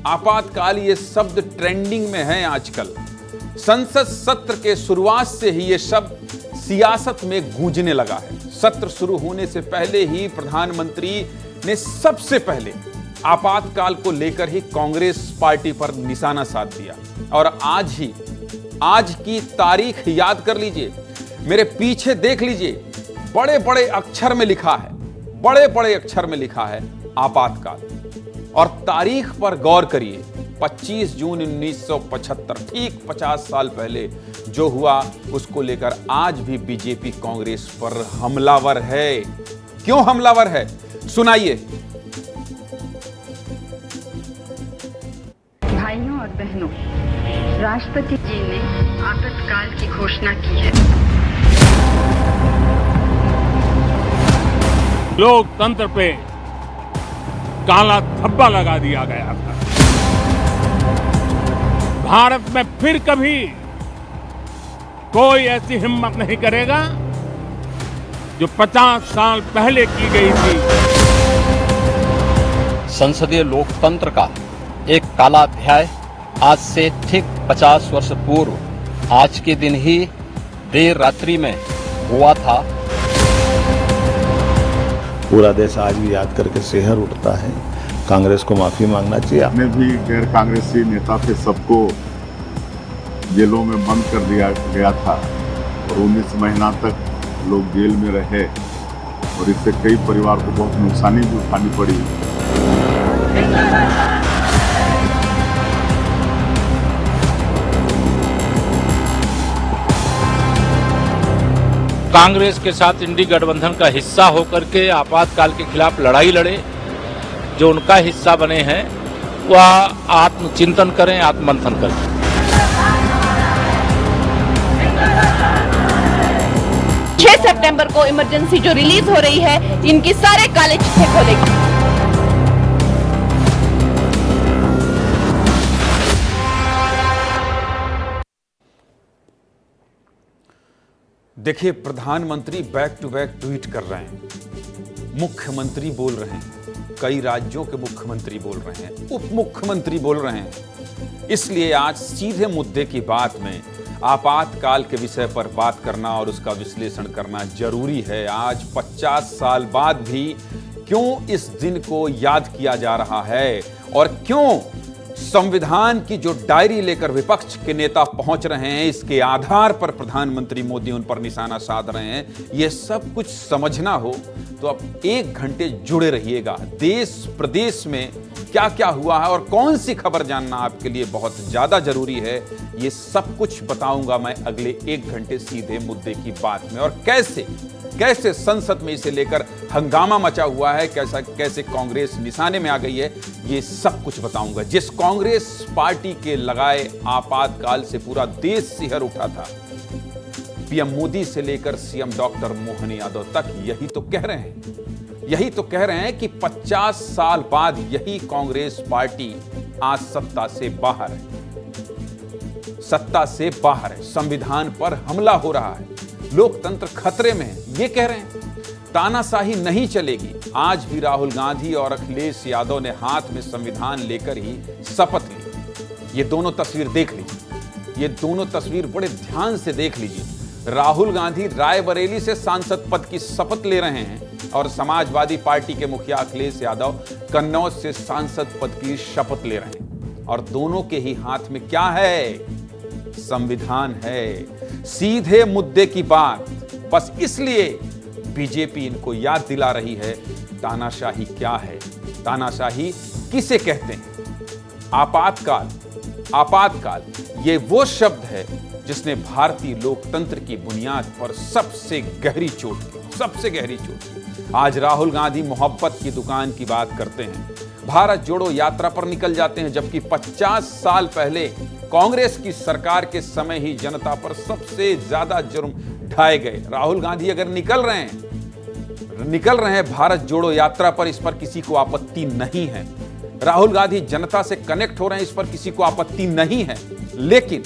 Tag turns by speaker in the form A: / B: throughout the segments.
A: आपातकाल ये शब्द ट्रेंडिंग में है आजकल। संसद सत्र के शुरुआत से ही ये शब्द सियासत में गूंजने लगा है। सत्र शुरू होने से पहले ही प्रधानमंत्री ने सबसे पहले आपातकाल को लेकर ही कांग्रेस पार्टी पर निशाना साध दिया। और आज की तारीख याद कर लीजिए, मेरे पीछे देख लीजिए, बड़े बड़े अक्षर में लिखा है आपातकाल। और तारीख पर गौर करिए, 25 जून 1975, ठीक 50 साल पहले जो हुआ, उसको लेकर आज भी बीजेपी कांग्रेस पर हमलावर है। क्यों हमलावर है, सुनाइए।
B: भाइयों और बहनों, राष्ट्रपति जी ने आपातकाल की घोषणा की है।
C: लोकतंत्र पे काला धब्बा लगा दिया गया था। भारत में फिर कभी कोई ऐसी हिम्मत नहीं करेगा जो 50 साल पहले की गई थी।
D: संसदीय लोकतंत्र का एक काला अध्याय आज से ठीक 50 वर्ष पूर्व आज के दिन ही देर रात्रि में हुआ था।
E: पूरा देश आज भी याद करके सिहर उठता है। कांग्रेस को माफी मांगना चाहिए।
F: में भी गैर कांग्रेसी नेता थे, सबको जेलों में बंद कर दिया गया था और 19 महीना तक लोग जेल में रहे और इससे कई परिवार को बहुत नुकसानी भी उठानी पड़ी।
C: कांग्रेस के साथ इंडी गठबंधन का हिस्सा होकर के आपातकाल के खिलाफ लड़ाई लड़े, जो उनका हिस्सा बने हैं वह आत्मचिंतन करें, आत्ममंथन करें।
G: 6 सितंबर को इमरजेंसी जो रिलीज हो रही है, इनके सारे काले चिट्ठे खोलेगी।
A: देखिए, प्रधानमंत्री बैक टू बैक ट्वीट कर रहे हैं, मुख्यमंत्री बोल रहे हैं, कई राज्यों के मुख्यमंत्री बोल रहे हैं, उप मुख्यमंत्री बोल रहे हैं। इसलिए आज सीधे मुद्दे की बात में आपातकाल के विषय पर बात करना और उसका विश्लेषण करना जरूरी है। आज 50 साल बाद भी क्यों इस दिन को याद किया जा रहा है और क्यों संविधान की जो डायरी लेकर विपक्ष के नेता पहुंच रहे हैं, इसके आधार पर प्रधानमंत्री मोदी उन पर निशाना साध रहे हैं, यह सब कुछ समझना हो तो अब 1 घंटे जुड़े रहिएगा। देश प्रदेश में क्या क्या हुआ है और कौन सी खबर जानना आपके लिए बहुत ज्यादा जरूरी है, ये सब कुछ बताऊंगा मैं अगले 1 घंटे सीधे मुद्दे की बात में। और कैसे संसद में इसे लेकर हंगामा मचा हुआ है, कैसे कांग्रेस निशाने में आ गई है, ये सब कुछ बताऊंगा। जिस कांग्रेस पार्टी के लगाए आपातकाल से पूरा देश सिहर उठा था, पीएम मोदी से लेकर सीएम डॉक्टर मोहन यादव तक यही तो कह रहे हैं कि 50 साल बाद यही कांग्रेस पार्टी आज सत्ता से बाहर है। संविधान पर हमला हो रहा है, लोकतंत्र खतरे में है, ये कह रहे हैं। तानाशाही नहीं चलेगी। आज भी राहुल गांधी और अखिलेश यादव ने हाथ में संविधान लेकर ही शपथ ली। ये दोनों तस्वीर देख लीजिए, ये दोनों तस्वीर बड़े ध्यान से देख लीजिए। राहुल गांधी रायबरेली से सांसद पद की शपथ ले रहे हैं और समाजवादी पार्टी के मुखिया अखिलेश यादव कन्नौज से सांसद पद की शपथ ले रहे हैं। और दोनों के ही हाथ में क्या है? संविधान है। सीधे मुद्दे की बात, बस इसलिए बीजेपी इनको याद दिला रही है तानाशाही क्या है, तानाशाही किसे कहते हैं। आपातकाल ये वो शब्द है जिसने भारतीय लोकतंत्र की बुनियाद पर सबसे गहरी चोट की। आज राहुल गांधी मोहब्बत की दुकान की बात करते हैं, भारत जोड़ो यात्रा पर निकल जाते हैं, जबकि 50 साल पहले कांग्रेस की सरकार के समय ही जनता पर सबसे ज्यादा जुर्म ढाए गए। राहुल गांधी अगर निकल रहे हैं भारत जोड़ो यात्रा पर, इस पर किसी को आपत्ति नहीं है। राहुल गांधी जनता से कनेक्ट हो रहे हैं, इस पर किसी को आपत्ति नहीं है। लेकिन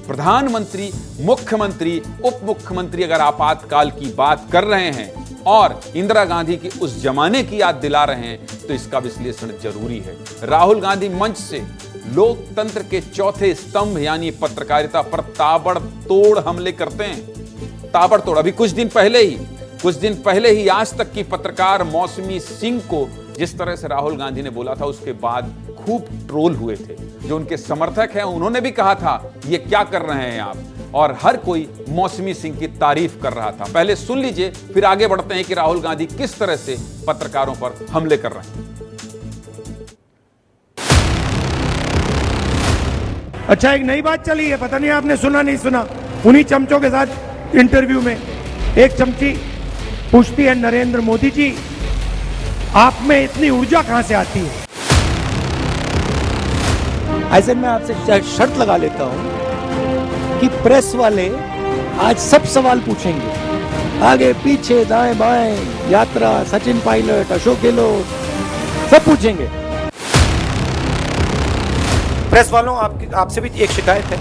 A: प्रधानमंत्री, मुख्यमंत्री, उप मुख्यमंत्री अगर आपातकाल की बात कर रहे हैं और इंदिरा गांधी की उस जमाने की याद दिला रहे हैं तो इसका विश्लेषण जरूरी है। राहुल गांधी मंच से लोकतंत्र के चौथे स्तंभ यानी पत्रकारिता पर ताबड़तोड़ हमले करते हैं। ताबड़तोड़। अभी कुछ दिन पहले ही आज तक की पत्रकार मौसमी सिंह को जिस तरह से राहुल गांधी ने बोला था, उसके बाद खूब ट्रोल हुए थे। जो उनके समर्थक हैं उन्होंने भी कहा था ये क्या कर रहे हैं आप, और हर कोई मौसमी सिंह की तारीफ कर रहा था। पहले सुन लीजिए, फिर आगे बढ़ते हैं कि राहुल गांधी किस तरह से पत्रकारों पर हमले कर रहे हैं।
H: अच्छा, एक नई बात चली है, पता नहीं आपने सुना नहीं सुना। उन्हीं चमचों के साथ इंटरव्यू में एक चमची पूछती है, नरेंद्र मोदी जी आप में इतनी ऊर्जा कहां से आती है? ऐसे मैं आपसे शर्त लगा लेता हूं कि प्रेस वाले आज सब सवाल पूछेंगे, आगे पीछे दाएं बाएं, यात्रा, सचिन पायलट, अशोक गहलोत, सब पूछेंगे। प्रेस वालों, आपसे भी एक शिकायत है,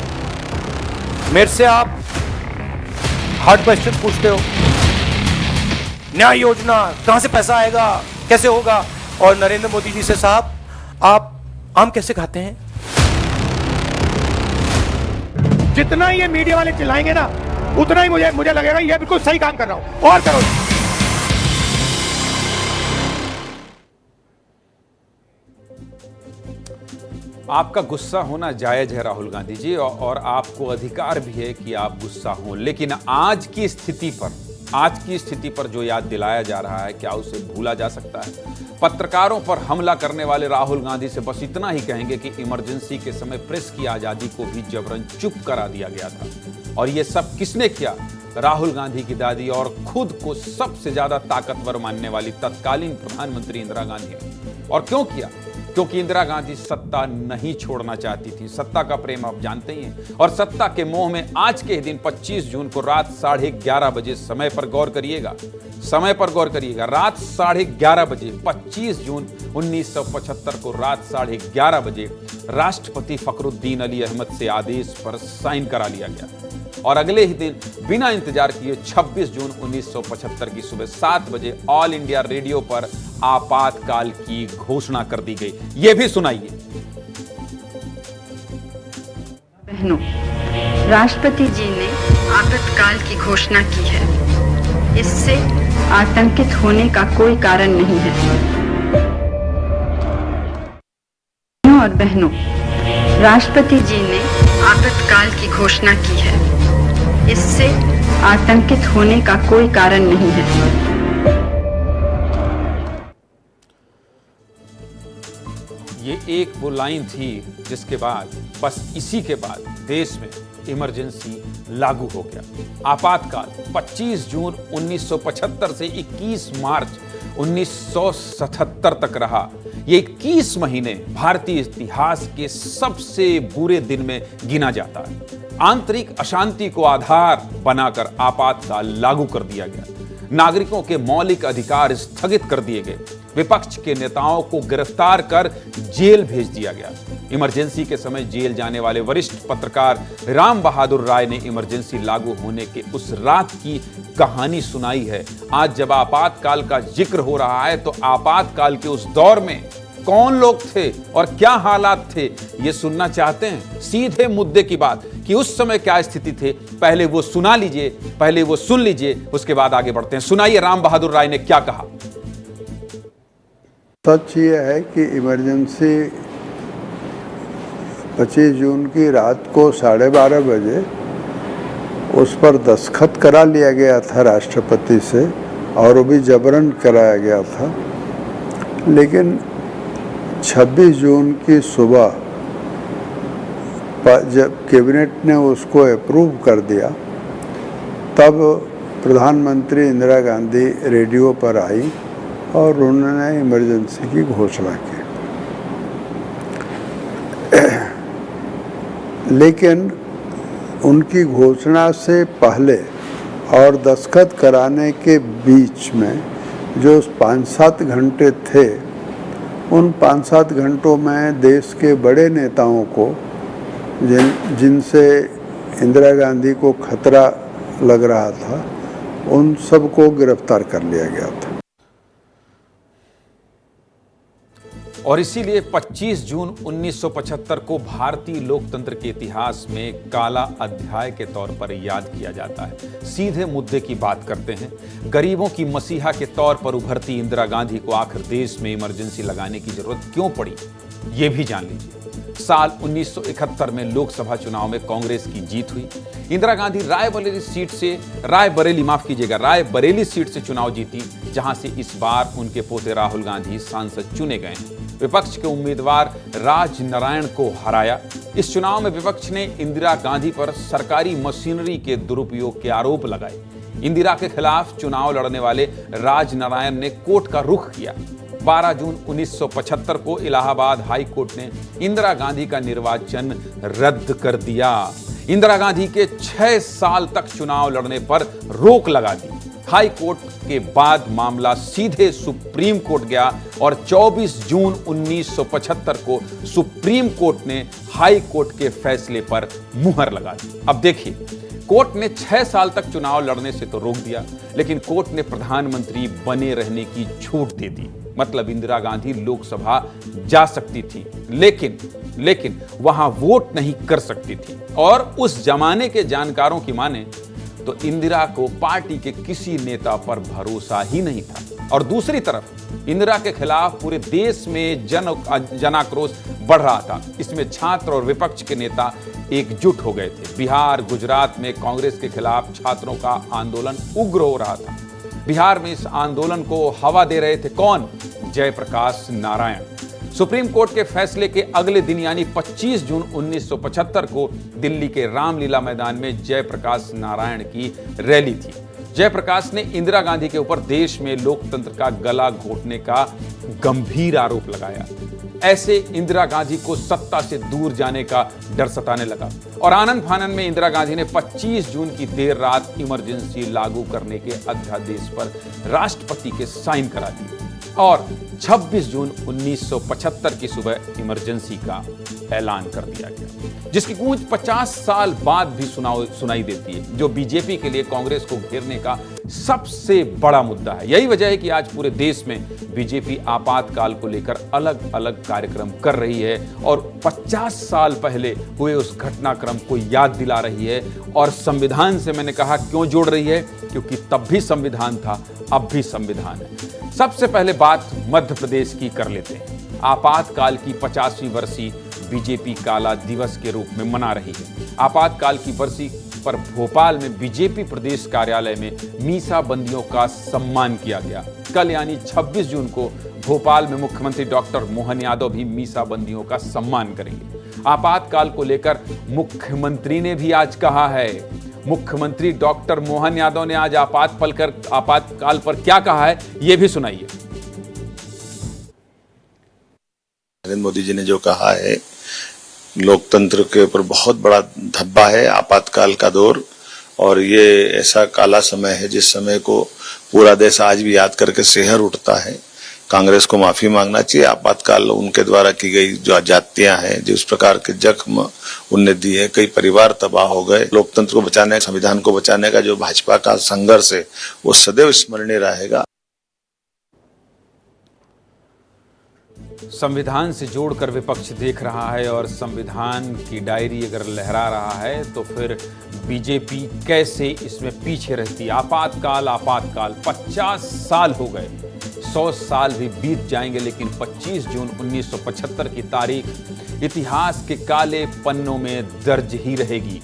H: मेरे से आप हार्ड क्वेश्चन पूछते हो, न्याय योजना कहां से पैसा आएगा, कैसे होगा, और नरेंद्र मोदी जी से साहब आप आम कैसे खाते हैं? जितना ये मीडिया वाले चिल्लाएंगे ना, उतना ही मुझे लगेगा ये बिल्कुल सही काम कर रहा हूं, और करो।
A: आपका गुस्सा होना जायज है राहुल गांधी जी, और आपको अधिकार भी है कि आप गुस्सा हों, लेकिन आज की स्थिति पर जो याद दिलाया जा रहा है, क्या उसे भूला जा सकता है? पत्रकारों पर हमला करने वाले राहुल गांधी से बस इतना ही कहेंगे कि इमरजेंसी के समय प्रेस की आजादी को भी जबरन चुप करा दिया गया था। और ये सब किसने किया? राहुल गांधी की दादी और खुद को सबसे ज्यादा ताकतवर मानने वाली तत्कालीन प्रधानमंत्री इंदिरा गांधी ने। और क्यों किया? क्योंकि इंदिरा गांधी सत्ता नहीं छोड़ना चाहती थी। सत्ता का प्रेम आप जानते ही हैं, और सत्ता के मोह में आज के दिन 25 जून को रात 11:30 बजे, समय पर गौर करिएगा, रात 11:30 बजे 25 जून 1975 को रात 11:30 बजे राष्ट्रपति फखरुद्दीन अली अहमद से आदेश पर साइन करा लिया गया, और अगले ही दिन बिना इंतजार किए 26 जून 1975 की सुबह 7 बजे ऑल इंडिया रेडियो पर आपातकाल की घोषणा कर दी गई। यह भी सुनाइए।
B: बहनों, राष्ट्रपति जी ने आपातकाल की घोषणा की है। इससे आतंकित होने का कोई कारण नहीं है। और बहनों, राष्ट्रपति जी ने आपातकाल की घोषणा की है। इससे आतंकित होने का कोई कारण नहीं है।
A: ये एक वो लाइन थी जिसके बाद, बस इसी के बाद देश में इमरजेंसी लागू हो गया। आपातकाल 25 जून 1975 से 21 मार्च 1977 तक रहा। ये 21 महीने भारतीय इतिहास के सबसे बुरे दिन में गिना जाता है। आंतरिक अशांति को आधार बनाकर आपातकाल लागू कर दिया गया। नागरिकों के मौलिक अधिकार स्थगित कर दिए गए। विपक्ष के नेताओं को गिरफ्तार कर जेल भेज दिया गया। इमरजेंसी के समय जेल जाने वाले वरिष्ठ पत्रकार राम बहादुर राय ने इमरजेंसी लागू होने के उस रात की कहानी सुनाई है। आज जब आपातकाल का जिक्र हो रहा है, तो आपातकाल के उस दौर में कौन लोग थे और क्या हालात थे, ये सुनना चाहते हैं? सीधे मुद्दे की बात कि उस समय क्या स्थिति थे, पहले वो सुन लीजिए, उसके बाद आगे बढ़ते हैं। सुनाइए राम बहादुर राय ने क्या कहा।
I: सच ये है कि इमरजेंसी 25 जून की रात को 12:30 बजे उस पर दस्तखत करा लिया गया था राष्ट्रपति से, और वो भी जबरन कराया गया था। लेकिन 26 जून की सुबह जब कैबिनेट ने उसको अप्रूव कर दिया, तब प्रधानमंत्री इंदिरा गांधी रेडियो पर आई और उन्होंने इमरजेंसी की घोषणा की। लेकिन उनकी घोषणा से पहले और दस्तखत कराने के बीच में जो 5-7 घंटे थे, उन 5-7 घंटों में देश के बड़े नेताओं को, जिनसे इंदिरा गांधी को खतरा लग रहा था, उन सबको गिरफ्तार कर लिया गया था।
A: और इसीलिए 25 जून 1975 को भारतीय लोकतंत्र के इतिहास में काला अध्याय के तौर पर याद किया जाता है। सीधे मुद्दे की बात करते हैं। गरीबों की मसीहा के तौर पर उभरती इंदिरा गांधी को आखिर देश में इमरजेंसी लगाने की जरूरत क्यों पड़ी, ये भी जान लीजिए। साल 1971 में लोकसभा चुनाव में कांग्रेस की जीत हुई। इंदिरा गांधी रायबरेली सीट से चुनाव जीती, जहां से इस बार उनके पोते राहुल गांधी सांसद चुने गए हैं। विपक्ष के उम्मीदवार राज नारायण को हराया। इस चुनाव में विपक्ष ने इंदिरा गांधी पर सरकारी मशीनरी के दुरुपयोग के आरोप लगाए। इंदिरा के खिलाफ चुनाव लड़ने वाले राज नारायण ने कोर्ट का रुख किया। 12 जून 1975 को इलाहाबाद हाई कोर्ट ने इंदिरा गांधी का निर्वाचन रद्द कर दिया। इंदिरा गांधी के 6 साल तक चुनाव लड़ने पर रोक लगा दी। हाई कोर्ट के बाद मामला सीधे सुप्रीम कोर्ट गया और 24 जून 1975 को सुप्रीम कोर्ट ने हाई कोर्ट के फैसले पर मुहर लगा दी। अब देखिए, कोर्ट ने 6 साल तक चुनाव लड़ने से तो रोक दिया, लेकिन कोर्ट ने प्रधानमंत्री बने रहने की छूट दे दी। मतलब इंदिरा गांधी लोकसभा जा सकती थी, लेकिन वहां वोट नहीं कर सकती थी। और उस जमाने के जानकारों की माने तो इंदिरा को पार्टी के किसी नेता पर भरोसा ही नहीं था। और दूसरी तरफ इंदिरा के खिलाफ पूरे देश में जनाक्रोश बढ़ रहा था। इसमें छात्र और विपक्ष के नेता एकजुट हो गए थे। बिहार, गुजरात में कांग्रेस के खिलाफ छात्रों का आंदोलन उग्र हो रहा था। बिहार में इस आंदोलन को हवा दे रहे थे कौन? जयप्रकाश नारायण। सुप्रीम कोर्ट के फैसले के अगले दिन यानी 25 जून 1975 को दिल्ली के रामलीला मैदान में जयप्रकाश नारायण की रैली थी। जयप्रकाश ने इंदिरा गांधी के ऊपर देश में लोकतंत्र का गला घोटने का गंभीर आरोप लगाया। ऐसे इंदिरा गांधी को सत्ता से दूर जाने का डर सताने लगा और आनंद फानन में इंदिरा गांधी ने 25 जून की देर रात इमरजेंसी लागू करने के अध्यादेश पर राष्ट्रपति के साइन करा दिए और 26 जून 1975 की सुबह इमरजेंसी का ऐलान कर दिया गया, जिसकी गूंज 50 साल बाद भी सुनाई देती है, जो बीजेपी के लिए कांग्रेस को घेरने का सबसे बड़ा मुद्दा है। यही वजह है कि आज पूरे देश में बीजेपी आपातकाल को लेकर अलग अलग कार्यक्रम कर रही है और 50 साल पहले हुए उस घटनाक्रम को याद दिला रही है। और संविधान से मैंने कहा क्यों जोड़ रही है, क्योंकि तब भी संविधान था, अब भी संविधान है। सबसे पहले बात मध्य प्रदेश की कर लेते हैं। आपातकाल की 50वीं बरसी बीजेपी काला दिवस के रूप में मना रही है। आपातकाल की बरसी पर भोपाल में बीजेपी प्रदेश कार्यालय में मीसा बंदियों का सम्मान किया गया। कल यानी 26 जून को भोपाल में मुख्यमंत्री डॉक्टर मोहन यादव भी मीसा बंदियों का सम्मान करेंगे। आपातकाल को लेकर मुख्यमंत्री ने भी आज कहा है। मुख्यमंत्री डॉक्टर मोहन यादव ने आज आपातकाल पर क्या कहा है, यह भी सुनाइए।
E: नरेंद्र मोदी जी ने जो कहा है, लोकतंत्र के ऊपर बहुत बड़ा धब्बा है आपातकाल का दौर, और ये ऐसा काला समय है जिस समय को पूरा देश आज भी याद करके सिहर उठता है। कांग्रेस को माफी मांगना चाहिए। आपातकाल उनके द्वारा की गई जो जातियां हैं, जिस प्रकार के जख्म उनने दिए, कई परिवार तबाह हो गए। लोकतंत्र को बचाने, संविधान को बचाने का जो भाजपा का संघर्ष है वो सदैव स्मरणीय रहेगा।
A: संविधान से जोड़कर विपक्ष देख रहा है और संविधान की डायरी अगर लहरा रहा है तो फिर बीजेपी कैसे इसमें पीछे रहती। आपातकाल 50 साल हो गए, 100 साल भी बीत जाएंगे, लेकिन 25 जून 1975 की तारीख इतिहास के काले पन्नों में दर्ज ही रहेगी।